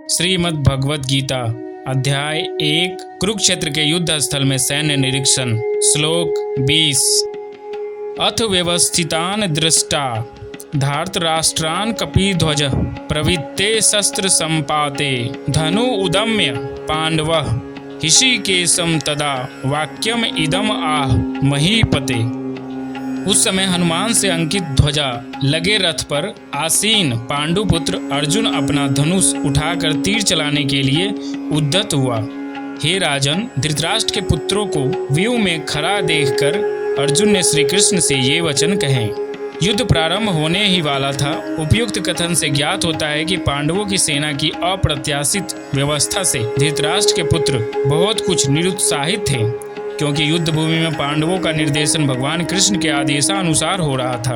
श्रीमद् भगवद गीता अध्याय 1 कुरुक्षेत्र के युद्ध स्थल में सैन्य निरीक्षण। श्लोक 20। अथ व्यवस्थितान दृष्टा धार्तराष्ट्रान् कपिध्वज प्रवृत्ते शस्त्र संपाते धनु उदम्य पांडवः ऋषिकेशं तदा वाक्यम इदम आह महीपते। उस समय हनुमान से अंकित ध्वजा लगे रथ पर आसीन पांडुपुत्र अर्जुन अपना धनुष उठाकर तीर चलाने के लिए उद्यत हुआ। हे राजन, धृतराष्ट्र के पुत्रों को व्यूह में खड़ा देखकर अर्जुन ने श्री कृष्ण से ये वचन कहे। युद्ध प्रारंभ होने ही वाला था। उपयुक्त कथन से ज्ञात होता है कि पांडवों की सेना की अप्रत्याशित व्यवस्था से धृतराष्ट्र के पुत्र बहुत कुछ निरुत्साहित थे, क्योंकि युद्ध भूमि में पांडवों का निर्देशन भगवान कृष्ण के आदेशानुसार हो रहा था।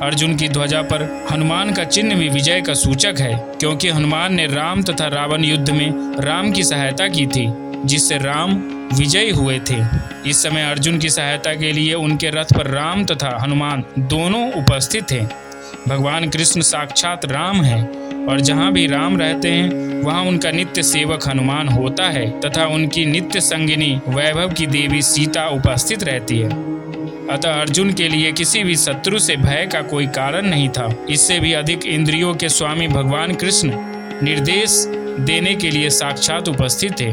अर्जुन की ध्वजा पर हनुमान का चिन्ह भी विजय का सूचक है, क्योंकि हनुमान ने राम तथा रावण युद्ध में राम की सहायता की थी, जिससे राम विजयी हुए थे। इस समय अर्जुन की सहायता के लिए उनके रथ पर राम तथा हनुमान दोनों उपस्थित थे। भगवान कृष्ण साक्षात राम है, और जहाँ भी राम रहते हैं वहाँ उनका नित्य सेवक हनुमान होता है तथा उनकी नित्य संगिनी वैभव की देवी सीता उपस्थित रहती है। अतः अर्जुन के लिए किसी भी शत्रु से भय का कोई कारण नहीं था। इससे भी अधिक इंद्रियों के स्वामी भगवान कृष्ण निर्देश देने के लिए साक्षात उपस्थित थे।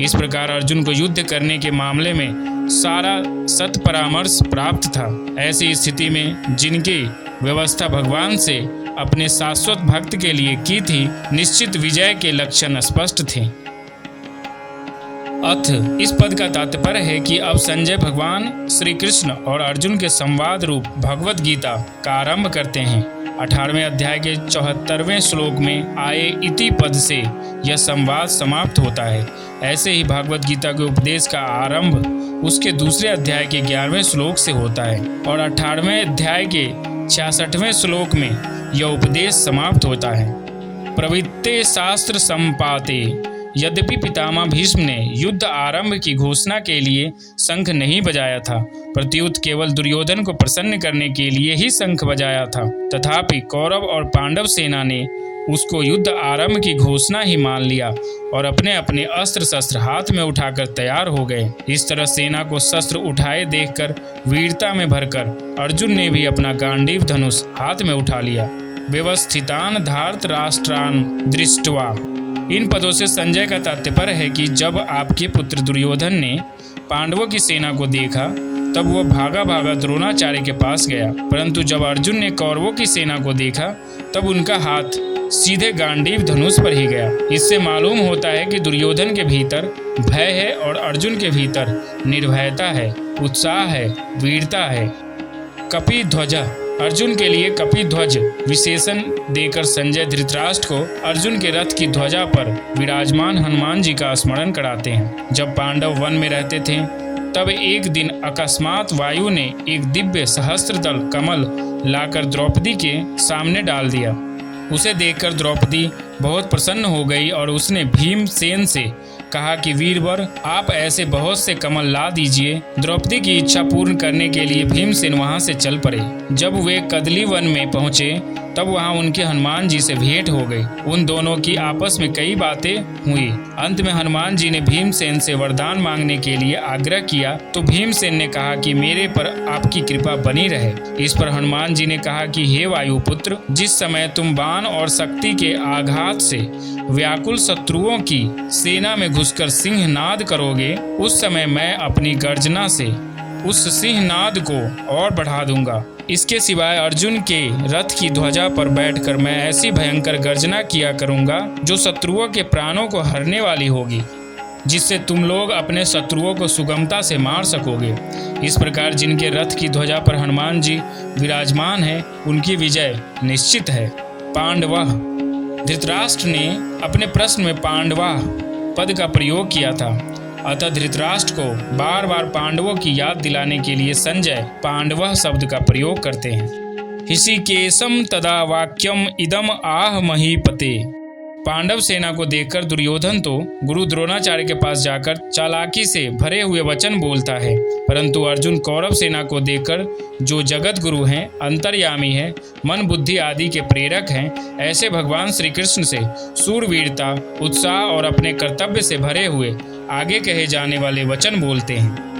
इस प्रकार अर्जुन को युद्ध करने के मामले में सारा सत्परामर्श प्राप्त था। ऐसी स्थिति में जिनकी व्यवस्था भगवान से अपने शाश्वत भक्त के लिए की थी, निश्चित विजय के लक्षण स्पष्ट थे। अथ इस पद का तात्पर्य है कि अब संजय भगवान श्री कृष्ण और अर्जुन के संवाद रूप भगवद गीता का आरंभ करते हैं। 18वें अध्याय के 74वें श्लोक में आए इति पद से यह संवाद समाप्त होता है। ऐसे ही भगवद गीता के उपदेश का आरंभ उसके दूसरे अध्याय के 11वें श्लोक से होता है, और 18वें अध्याय के 66वें श्लोक में यह उपदेश समाप्त होता है। प्रवृत्ते शास्त्र संपाते। यद्यपि पितामह भीष्म ने युद्ध आरंभ की घोषणा के लिए शंख नहीं बजाया था, प्रत्युत केवल दुर्योधन को प्रसन्न करने के लिए ही शंख बजाया था, तथापि कौरव और पांडव सेना ने उसको युद्ध आरंभ की घोषणा ही मान लिया और अपने अपने अस्त्र शस्त्र हाथ में उठाकर तैयार हो गए। इस तरह सेना को शस्त्र उठाए देखकर वीरता में भरकर अर्जुन ने भी अपना गांडीव धनुष हाथ में उठा लिया। व्यवस्थितान धार्तराष्ट्रान् दृष्ट्वा। इन पदों से संजय का तात्पर्य है कि जब आपके पुत्र दुर्योधन ने पांडवों की सेना को देखा तब वह भागा भागा द्रोणाचार्य के पास गया, परंतु जब अर्जुन ने कौरवों की सेना को देखा तब उनका हाथ सीधे गांडीव धनुष पर ही गया। इससे मालूम होता है कि दुर्योधन के भीतर भय है और अर्जुन के भीतर निर्भयता है, उत्साह है, वीरता है। कपिध्वज। अर्जुन के लिए कपिध्वज विशेषण देकर संजय धृतराष्ट्र को अर्जुन के रथ की ध्वजा पर विराजमान हनुमान जी का स्मरण कराते हैं। जब पांडव वन में रहते थे तब एक दिन अकस्मात वायु ने एक दिव्य सहस्त्रदल कमल लाकर द्रौपदी के सामने डाल दिया। उसे देखकर द्रौपदी बहुत प्रसन्न हो गई और उसने भीमसेन से कहा कि वीरवर, आप ऐसे बहुत से कमल ला दीजिए। द्रौपदी की इच्छा पूर्ण करने के लिए भीमसेन वहां से चल पड़े। जब वे कदली वन में पहुंचे तब वहां उनके हनुमान जी से भेंट हो गई। उन दोनों की आपस में कई बातें हुई। अंत में हनुमान जी ने भीमसेन से वरदान मांगने के लिए आग्रह किया तो भीमसेन ने कहा कि मेरे पर आपकी कृपा बनी रहे। इस पर हनुमान जी ने कहा कि हे वायुपुत्र, जिस समय तुम बाण और शक्ति के आघात से व्याकुल शत्रुओं की सेना में घुसकर सिंहनाद करोगे, उस समय मैं अपनी गर्जना से उस सिंहनाद को और बढ़ा दूंगा। इसके सिवाय अर्जुन के रथ की ध्वजा पर बैठकर मैं ऐसी भयंकर गर्जना किया करूंगा जो शत्रुओं के प्राणों को हरने वाली होगी, जिससे तुम लोग अपने शत्रुओं को सुगमता से मार सकोगे। इस प्रकार जिनके रथ की ध्वजा पर हनुमान जी विराजमान है उनकी विजय निश्चित है। पांडवः। धृतराष्ट्र ने अपने प्रश्न में पांडवा पद का प्रयोग किया था, अतः धृतराष्ट्र को बार बार पांडवों की याद दिलाने के लिए संजय पांडवः शब्द का प्रयोग करते हैं। ऋषिकेशं तदा वाक्यम इदम आह महीपते। पांडव सेना को देखकर दुर्योधन तो गुरु द्रोणाचार्य के पास जाकर चालाकी से भरे हुए वचन बोलता है, परंतु अर्जुन कौरव सेना को देखकर, जो जगत गुरु हैं, अंतर्यामी हैं, मन बुद्धि आदि के प्रेरक हैं, ऐसे भगवान श्री कृष्ण से शूरवीरता, उत्साह और अपने कर्तव्य से भरे हुए आगे कहे जाने वाले वचन बोलते हैं।